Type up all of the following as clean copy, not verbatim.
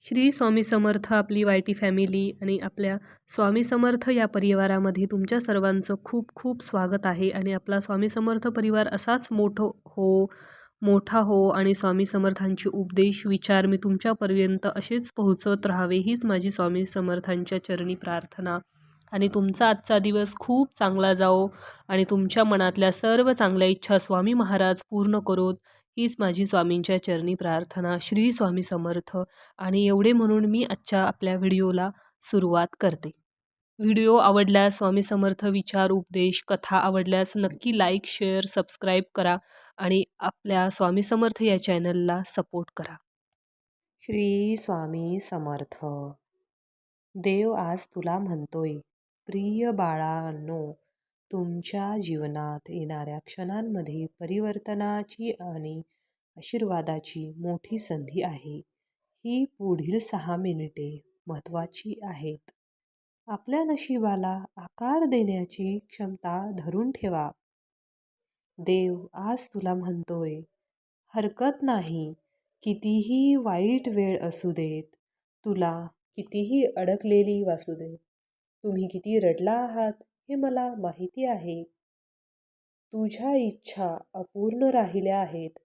श्री स्वामी समर्थ आपली Y-T family आणि आपल्या स्वामी समर्थ या परिवारामध्ये तुमच्या सर्वांचं खूप खूप स्वागत आहे. आणि आपला स्वामी समर्थ परिवार असाच मोठा हो आणि स्वामी समर्थांचे उपदेश विचार मी तुमच्यापर्यंत असेच पोहोचत राहावे हीच माझी स्वामी समर्थांच्या चरणी प्रार्थना. आणि तुमचा आजचा दिवस खूप चांगला जाओ आणि तुमच्या मनातल्या सर्व चांगल्या इच्छा स्वामी महाराज पूर्ण करोत हीच माझी स्वामींच्या चरणी प्रार्थना. श्री स्वामी समर्थ. आणि एवढे म्हणून मी आजच्या आपल्या व्हिडिओला सुरुवात करते. व्हिडिओ आवडल्यास स्वामी समर्थ विचार उपदेश कथा आवडल्यास नक्की लाईक शेअर सबस्क्राईब करा आणि आपल्या स्वामी समर्थ या चॅनलला सपोर्ट करा. श्री स्वामी समर्थ. देव आज तुला म्हणतोय, प्रिय बाळांनो, तुमच्या जीवनात येणाऱ्या क्षणांमध्ये परिवर्तनाची आणि आशीर्वादाची मोठी संधी आहे. ही पुढील 6 मिनिटे महत्त्वाची आहेत. आपल्या नशिबाला आकार देण्याची क्षमता धरून ठेवा. देव आज तुला म्हणतोय, हरकत नाही, कितीही वाईट वेळ असू देत, तुला कितीही अडकलेली वासू दे, तुम्ही किती रडला आहात हे मला माहिती आहे. तुझ्या इच्छा अपूर्ण राहिल्या आहेत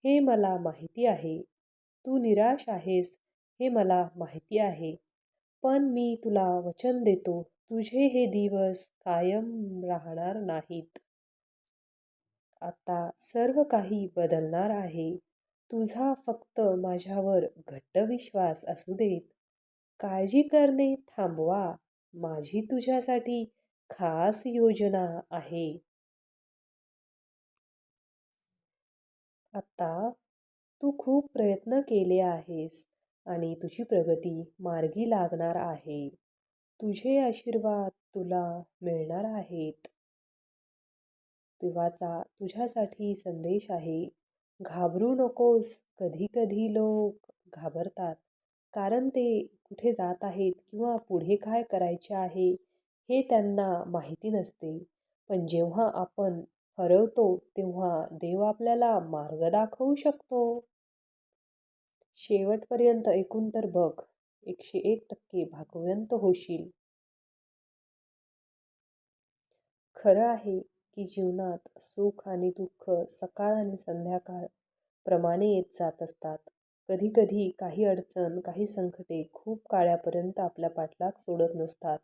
हे मला माहिती आहे. तू निराश आहेस हे मला माहिती आहे. पण मी तुला वचन देतो, तुझे हे दिवस कायम राहणार नाहीत. आता सर्व काही बदलणार आहे. तुझा फक्त माझ्यावर घट्ट विश्वास असू देत. काळजी करणे थांबवा. माझी तुझ्यासाठी खास योजना आहे. आता तू खूप प्रयत्न केले आहेस आणि तुझी प्रगती मार्गी लागणार आहे. तुझे आशीर्वाद तुला मिळणार आहेत. देवाचा तुझ्यासाठी संदेश आहे. घाबरू नकोस. कधी कधी लोक घाबरतात कारण ते कुठे जात आहेत किंवा पुढे काय करायचे आहे हे त्यांना माहिती नसते. पण जेव्हा आपण हरवतो तेव्हा देव आपल्याला मार्ग दाखवू शकतो. शेवटपर्यंत ऐकून तर बघ, 101% भाग्यवान होशील. खरं आहे की जीवनात सुख आणि दुःख सकाळ आणि संध्याकाळ प्रमाणे येत जात असतात. कधी कधी काही अडचण, काही संकटे खूप काळापर्यंत आपल्या पाठलाग सोडत नसतात.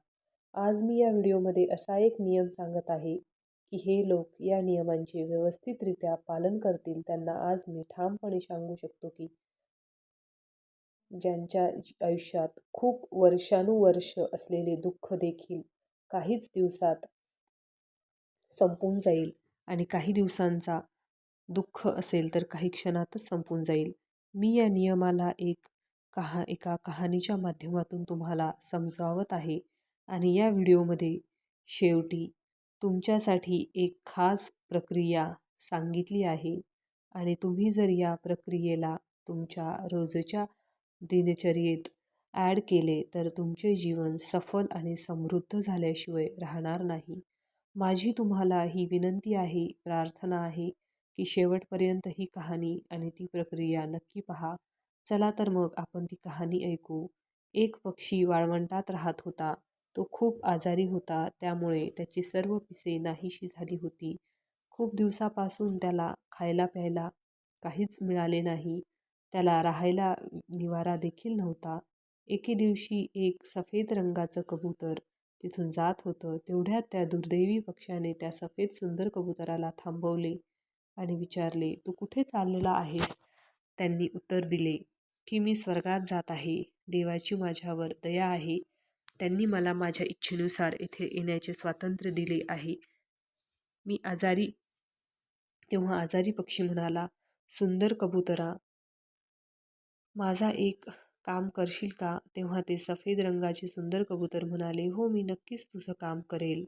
आज मी या व्हिडिओमध्ये असा एक नियम सांगत आहे की हे लोक या नियमांचे व्यवस्थितरित्या पालन करतील त्यांना आज मी ठामपणे सांगू शकतो की ज्यांच्या आयुष्यात खूप वर्षानुवर्ष असलेले दुःख देखील काहीच दिवसात संपून जाईल आणि काही दिवसांचा दुःख असेल तर काही क्षणातच संपून जाईल. मी या नियमाला एका कहाणीच्या माध्यमातून तुम्हाला समजावत आहे आणि या व्हिडिओमध्ये शेवटी तुमच्यासाठी एक खास प्रक्रिया सांगितली आहे आणि तुम्ही जर या प्रक्रियेला तुमच्या रोजच्या दिनचर्येत ॲड केले तर तुमचे जीवन सफल आणि समृद्ध झाल्याशिवाय राहणार नाही. माझी तुम्हाला ही विनंती आहे, प्रार्थना आहे की शेवटपर्यंत ही कहाणी आणि ती प्रक्रिया नक्की पहा. चला तर मग आपण ती कहाणी ऐकू. एक पक्षी वाळवंटात राहत होता. तो खूप आजारी होता, त्यामुळे त्याची सर्व पिसे नाहीशी झाली होती. खूप दिवसापासून त्याला खायला प्यायला काहीच मिळाले नाही. त्याला राहायला निवारा देखील नव्हता. एके दिवशी एक सफेद रंगाचं कबूतर तिथून जात होतं. तेवढ्यात त्या दुर्दैवी पक्ष्याने त्या सफेद सुंदर कबुतराला थांबवले आणि विचारले, तू कुठे चाललेला आहेस? त्यांनी उत्तर दिले की मी स्वर्गात जात आहे. देवाची माझ्यावर दया आहे. त्यांनी मला माझ्या इच्छेनुसार येथे येण्याचे स्वातंत्र्य दिले आहे. मी आजारी तेव्हा आजारी पक्षी म्हणाला, सुंदर कबुतरा, माझा एक काम करशील का? तेव्हा ते सफेद रंगाचे सुंदर कबूतर म्हणाले, हो, मी नक्कीच तुझं काम करेल.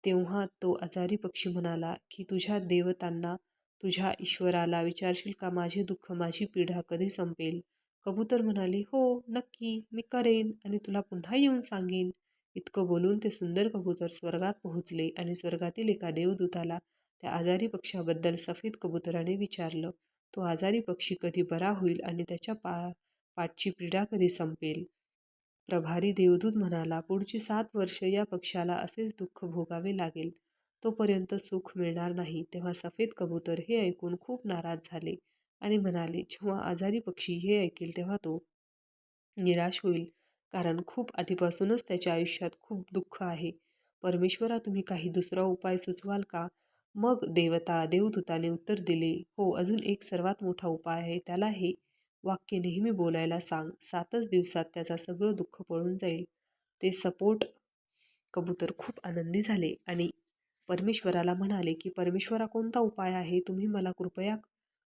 तेव्हा तो आजारी पक्षी म्हणाला की तुझ्या देवतांना, तुझ्या ईश्वराला विचारशील का माझे दुःख, माझी पीडा कधी संपेल? कबूतर म्हणाले, हो, नक्की, मी करेन आणि तुला पुन्हा येऊन सांगेन. इतकं बोलून ते सुंदर कबूतर स्वर्गात पोहोचले आणि स्वर्गातील एका देवदूताला त्या आजारी पक्ष्याबद्दल सफेद कबुतराने विचारलं. तो आजारी पक्षी कधी बरा होईल आणि त्याच्या पाठची पीडा कधी संपेल? प्रभारी देवदूत म्हणाला, पुढची 7 वर्ष या पक्षाला असेच दुःख भोगावे लागेल. तोपर्यंत सुख मिळणार नाही. तेव्हा सफेद कबूतर हे ऐकून खूप नाराज झाले आणि म्हणाले, जेव्हा आजारी पक्षी हे ऐकेल तेव्हा तो निराश होईल, कारण खूप आधीपासूनच त्याच्या आयुष्यात खूप दुःख आहे. परमेश्वरा, तुम्ही काही दुसरा उपाय सुचवाल का? मग देवदूताने उत्तर दिले, हो, अजून एक सर्वात मोठा उपाय आहे. त्याला हे वाक्य नेहमी बोलायला सांग. 7च दिवसात त्याचं सगळं दुःख पळून जाईल. ते सपोट कबूतर खूप आनंदी झाले आणि परमेश्वराला म्हणाले, की परमेश्वरा, कोणता उपाय आहे? तुम्ही मला कृपया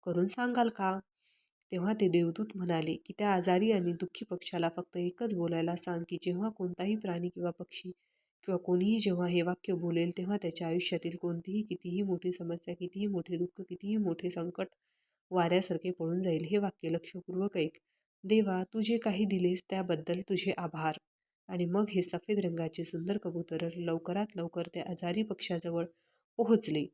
करून सांगाल का? तेव्हा ते देवदूत म्हणाले, की त्या आजारी आणि दुःखी पक्षाला फक्त एकच बोलायला सांग, की जेव्हा कोणताही प्राणी किंवा पक्षी किंवा कोणीही जेव्हा हे वाक्य बोलेल, तेव्हा त्याच्या आयुष्यातील कोणतीही कितीही मोठी समस्या, कितीही मोठे दुःख, कितीही मोठे संकट वाऱ्यासारखे पळून जाईल. हे वाक्य लक्षपूर्वक ऐक. देवा, तू जे काही दिलेस त्याबद्दल तुझे आभार. आणि मग हे सफेद रंगाचे सुंदर कबूतर लवकरात लवकर त्या आजारी पक्षाजवळ पोहोचले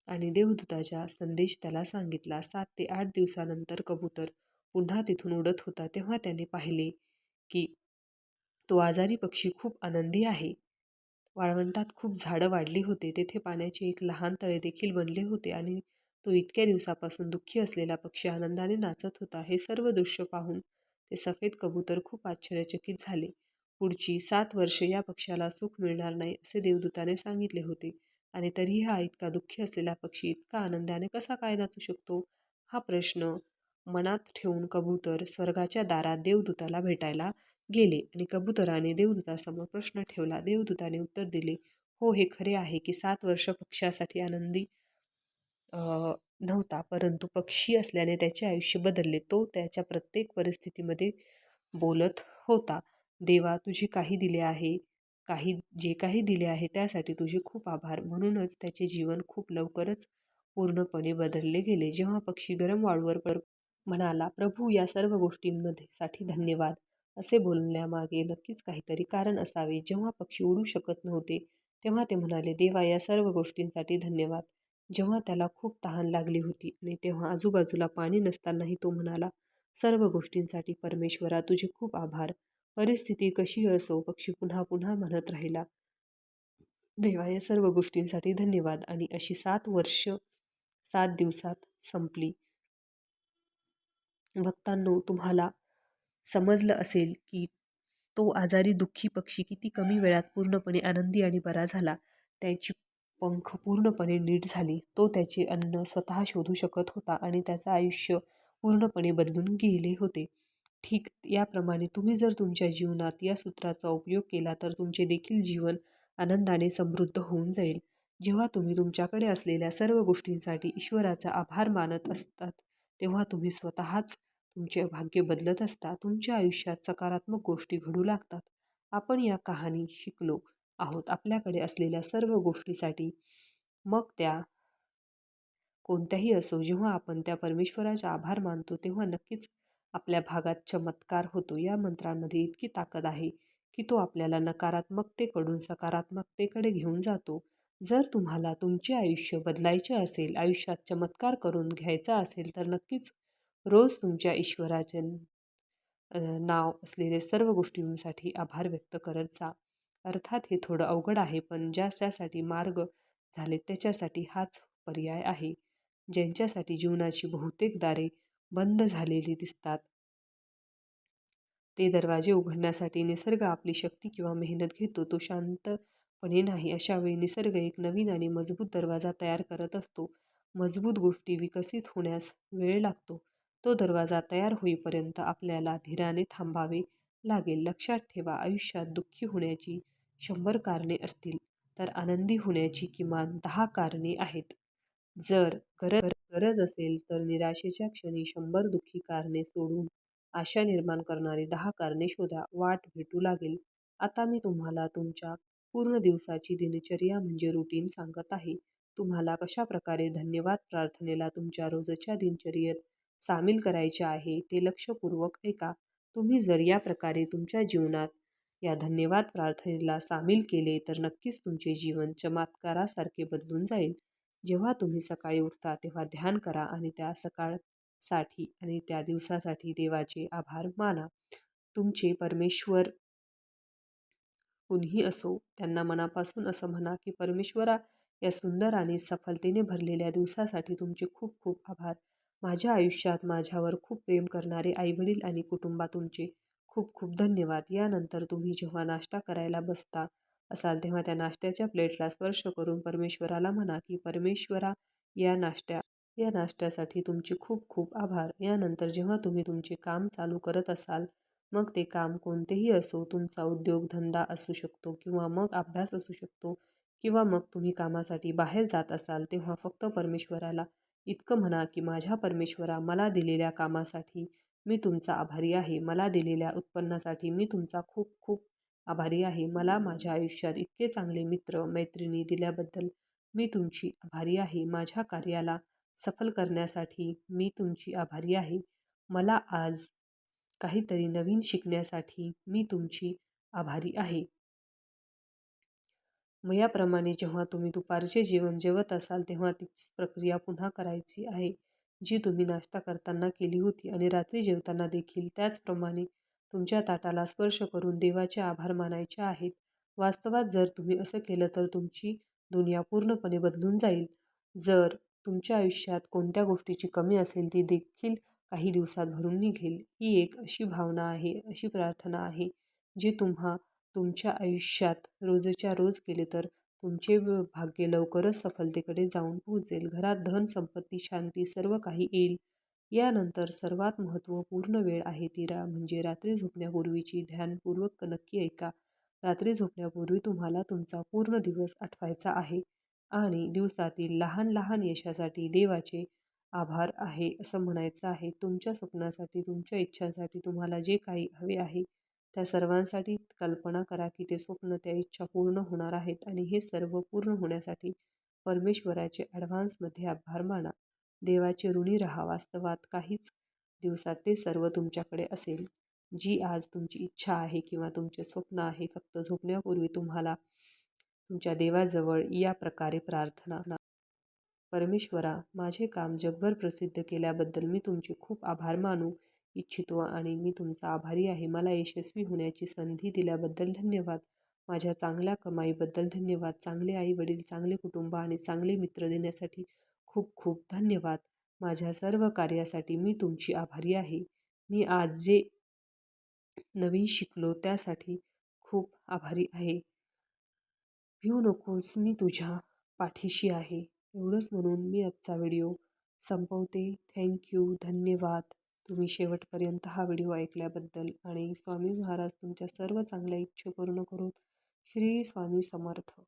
आणि देवदूताचा संदेश त्याला सांगितला. 7 ते 8 दिवसानंतर कबूतर पुन्हा तिथून उडत होता. तेव्हा त्याने पाहिले की तो आजारी पक्षी खूप आनंदी आहे. वाळवंटात खूप झाडं वाढली होते. तेथे पाण्याचे एक लहान तळे देखील बनले होते आणि तो इतक्या दिवसापासून दुःखी असलेला पक्षी आनंदाने नाचत होता. हे सर्व दृश्य पाहून ते सफेद कबूतर खूप आश्चर्यचकित झाले. पुढची 7 वर्ष या पक्षाला सुख मिळणार नाही असे देवदूताने सांगितले होते आणि तरीही हा इतका दुःखी असलेला पक्षी इतका आनंदाने कसा काय नाचू शकतो? हा प्रश्न मनात ठेवून कबूतर स्वर्गाच्या दारात देवदूताला भेटायला गेले आणि कबुतराने देवदूतासमोर प्रश्न ठेवला. देवदूताने उत्तर दिले, हो, हे खरे आहे की 7 वर्ष पक्ष्यासाठी आनंदी नव्हता, परंतु पक्षी असल्याने त्याचे आयुष्य बदलले. तो त्याच्या प्रत्येक परिस्थितीमध्ये बोलत होता, देवा, तुझे जे काही दिले आहे त्यासाठी तुझे खूप आभार. म्हणूनच त्याचे जीवन खूप लवकरच पूर्णपणे बदलले गेले. जेव्हा पक्षी गरम वाळूवर म्हणाला, प्रभू, या सर्व गोष्टींमध्ये साठी धन्यवाद. असे बोलण्यामागे नक्कीच काहीतरी कारण असावे. जेव्हा पक्षी उडू शकत नव्हते तेव्हा ते म्हणाले, देवा, या सर्व गोष्टींसाठी धन्यवाद. जेव्हा त्याला खूप तहान लागली होती आणि तेव्हा आजूबाजूला पाणी नसतानाही तो म्हणाला, सर्व गोष्टींसाठी परमेश्वरा, तुझे खूप आभार. परिस्थिती कशी असो, पक्षी पुन्हा पुन्हा म्हणत राहिला, देवा, या सर्व गोष्टींसाठी धन्यवाद. आणि अशी 7 वर्ष 7 दिवसात संपली. भक्तांनो, तुम्हाला समजलं असेल की तो आजारी दुःखी पक्षी किती कमी वेळात पूर्णपणे आनंदी आणि बरा झाला. त्याची पंख पूर्णपणे नीट झाली. तो त्याचे अन्न स्वतः शोधू शकत होता आणि त्याचं आयुष्य पूर्णपणे बदलून गेले होते. ठीक याप्रमाणे तुम्ही जर तुमच्या जीवनात या सूत्राचा उपयोग केला तर तुमचे देखील जीवन आनंदाने समृद्ध होऊन जाईल. जेव्हा तुम्ही तुमच्याकडे असलेल्या सर्व गोष्टींसाठी ईश्वराचा आभार मानत असतात, तेव्हा तुम्ही स्वतःच तुमचे भाग्य बदलत असता. तुमच्या आयुष्यात सकारात्मक गोष्टी घडू लागतात. आपण या कहाणी शिकलो आहोत आपल्याकडे असलेल्या सर्व गोष्टीसाठी, मग त्या कोणत्याही असो, जेव्हा आपण त्या परमेश्वराचा आभार मानतो तेव्हा नक्कीच आपल्या भागात चमत्कार होतो. या मंत्रांमध्ये इतकी ताकद आहे की तो आपल्याला नकारात्मकतेकडून सकारात्मकतेकडे घेऊन जातो. जर तुम्हाला तुमचे आयुष्य बदलायचे असेल, आयुष्यात चमत्कार करून घ्यायचा असेल, तर नक्कीच रोज तुमच्या ईश्वराचे नाव असलेले सर्व गोष्टींसाठी आभार व्यक्त करत जा. अर्थात हे थोडं अवघड आहे, पण ज्यासाठी मार्ग झाले त्याच्यासाठी हाच पर्याय आहे. ज्यांच्यासाठी जीवनाची बहुतेक दारे बंद झालेली दिसतात, ते दरवाजे उघडण्यासाठी निसर्ग आपली शक्ती किंवा मेहनत घेतो. तो शांतपणे नाही. अशा वेळी निसर्ग एक नवीन आणि मजबूत दरवाजा तयार करत असतो. मजबूत गोष्टी विकसित होण्यास वेळ लागतो. तो दरवाजा तयार होईपर्यंत आपल्याला धीराने थांबावे लागेल. लक्षात ठेवा, आयुष्यात दुःखी होण्याची 100 कारणे असतील, तर आनंदी होण्याची किमान 10 कारणे आहेत. जर गरज असेल तर निराशेच्या क्षणी 100 दुःखी कारणे सोडून आशा निर्माण करणारी 10 कारणे शोधा. वाट भेटू लागेल. आता मी तुम्हाला तुमच्या पूर्ण दिवसाची दिनचर्या म्हणजे रुटीन सांगत आहे. तुम्हाला कशा प्रकारे धन्यवाद प्रार्थनेला तुमच्या रोजच्या दिनचर्येत सामील करायचे आहे ते लक्षपूर्वक ऐका. तुम्ही जर या प्रकारे तुमच्या जीवनात या धन्यवाद प्रार्थनेला सामील केले तर नक्कीच तुमचे जीवन चमत्कारासारखे बदलून जाईल. जेव्हा तुम्ही सकाळी उठता तेव्हा ध्यान करा आणि त्या साठी आणि त्या दिवसासाठी देवाचे आभार माना. तुमचे परमेश्वर कुणीही असो, त्यांना मनापासून असं म्हणा की परमेश्वरा, या सुंदर आणि सफलतेने भरलेल्या दिवसासाठी तुमचे खूप खूप आभार. माझ्या आयुष्यात माझ्यावर खूप प्रेम करणारे आईवडील आणि कुटुंबातुमचे खूप खूप धन्यवाद. यानंतर तुम्ही जेव्हा नाश्ता करायला बसता असाल तेव्हा त्या नाश्त्याच्या प्लेटला स्पर्श करून परमेश्वराला म्हणा की परमेश्वरा, या नाश्त्यासाठी तुमचे खूप खूप आभार. यानंतर जेव्हा तुम्ही तुमचे काम चालू करत असाल, मग ते काम कोणतेही असो, तुमचा उद्योगधंदा असू शकतो किंवा मग अभ्यास असू शकतो किंवा मग तुम्ही कामासाठी बाहेर जात असाल, तेव्हा फक्त परमेश्वराला इतकं म्हणा की माझ्या परमेश्वरा, मला दिलेल्या कामासाठी मी तुमचा आभारी आहे. मला दिलेल्या उत्पन्नासाठी मी तुमचा खूप खूप आभारी आहे. मला माझ्या आयुष्यात इतके चांगले मित्र मैत्रिणी दिल्याबद्दल मी तुमची आभारी आहे. माझ्या कार्याला सफल करण्यासाठी मी तुमची आभारी आहे. मला आज काहीतरी नवीन शिकण्यासाठी मी तुमची आभारी आहे. मग याप्रमाणे जेव्हा तुम्ही दुपारचे जेवण जेवत असाल तेव्हा तीच प्रक्रिया पुन्हा करायची आहे, जी तुम्ही नाश्ता करताना केली होती आणि रात्री जेवताना देखील त्याचप्रमाणे तुमच्या ताटाला स्पर्श करून देवाचे आभार मानायचे आहेत. वास्तवात जर तुम्ही असं केलं तर तुमची दुनिया पूर्णपणे बदलून जाईल. जर तुमच्या आयुष्यात कोणत्या गोष्टीची कमी असेल ती देखील काही दिवसात भरून निघेल. ही एक अशी भावना आहे, अशी प्रार्थना आहे, जी तुमच्या आयुष्यात रोजच्या रोज केले तर तुमचे भाग्य लवकरच सफलतेकडे जाऊन पोहोचेल. घरात धन, संपत्ती, शांती सर्व काही येईल. यानंतर सर्वात महत्त्वपूर्ण वेळ आहे ती म्हणजे रात्री झोपण्यापूर्वीची. ध्यानपूर्वक नक्की ऐका. रात्री झोपण्यापूर्वी तुम्हाला तुमचा पूर्ण दिवस आठवायचा आहे आणि दिवसातील लहान लहान यशासाठी देवाचे आभार आहे असं म्हणायचं आहे. तुमच्या स्वप्नासाठी, तुमच्या इच्छांसाठी तुम्हाला जे काही हवे आहे त्या सर्वांसाठी कल्पना करा की ते स्वप्न, त्या इच्छा पूर्ण होणार आहेत आणि हे सर्व पूर्ण होण्यासाठी परमेश्वराचे ॲडव्हान्समध्ये आभार माना. देवाचे ऋणी राहा. वास्तवात काहीच दिवसात ते सर्व तुमच्याकडे असेल. जी आज तुमची इच्छा आहे किंवा तुमचे स्वप्न आहे, फक्त झोपण्यापूर्वी तुम्हाला तुमच्या देवाजवळ या प्रकारे प्रार्थना. परमेश्वरा, माझे काम जगभर प्रसिद्ध केल्याबद्दल मी तुमचे खूप आभार मानू इच्छितो आणि मी तुमचा आभारी आहे. मला यशस्वी होण्याची संधी दिल्याबद्दल धन्यवाद. माझ्या चांगल्या कमाईबद्दल धन्यवाद. चांगले आई-वडील, चांगले कुटुंब आणि चांगले मित्र देण्यासाठी खूप खूप धन्यवाद. माझ्या सर्व कार्यासाठी मी तुमची आभारी आहे. मी आज जे नवीन शिकलो त्यासाठी खूप आभारी आहे. भिवू नकोस, मी तुझ्या पाठीशी आहे. एवढंच म्हणून मी आजचा व्हिडिओ संपवते. धन्यवाद. तुम्ही शेवटपर्यंत हा व्हिडिओ ऐकल्याबद्दल आणि स्वामी महाराज तुमच्या सर्व चांगल्या इच्छा पूर्ण करोत. श्री स्वामी समर्थ.